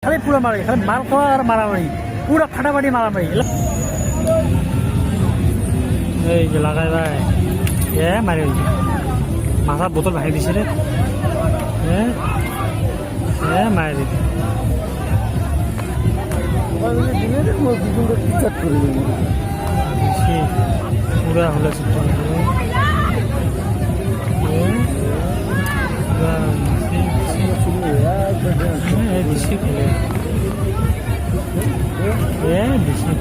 খালি পুরো মারামারি, খালি মাল খাওয়া আর মারামারি, পুরো ফাটাফাটি মারামারি। এই যে লাগাই ভাই এ মারি মাথার বোতল ভাঙি দিছে রে, মারি দিছে পুরা হলে দিছি খেলে দিছি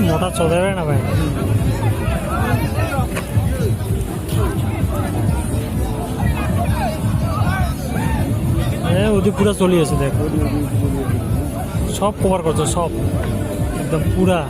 মোটা চলে না ভাই। ওদিক পুরা চলি আছে দেখ, সব কভার করছে সব একদম পুরা।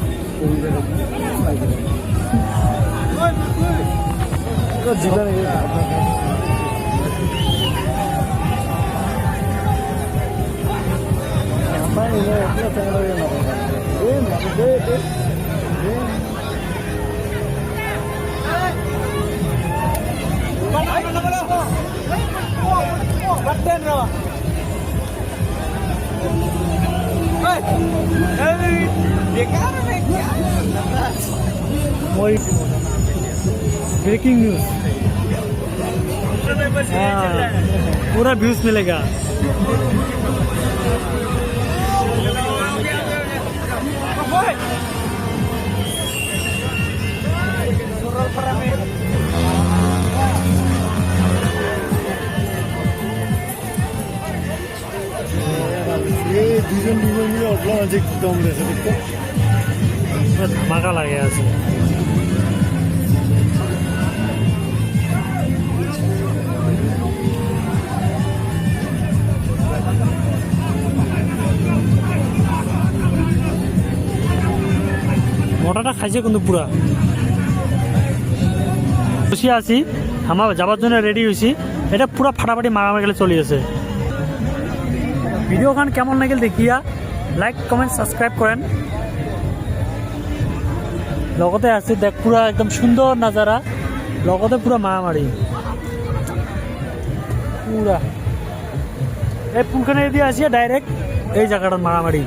ब्रेकिंग न्यूज, पूरा व्यूज मिलेगा। ধামাকা লাগে আছে। মোটাটা খাইছে কিন্তু পুরা। বসে আছি, আমার যাবার জন্য রেডি হয়েছি। এটা পুরা ফাটাফাটি মারামারি গেলে চলে আছে। ভিডিওখান কেমন লাগিল দেখিয়া লাইক কমেন্ট সাবস্ক্রাইব করেন। লগতে আছে দেখ পুরা একদম সুন্দর নাজারা, লগতে পুরা মারামারি পুরা। এই পুলখানে দিয়ে আসিয়া ডাইরেক্ট এই জায়গাটার মারামারি।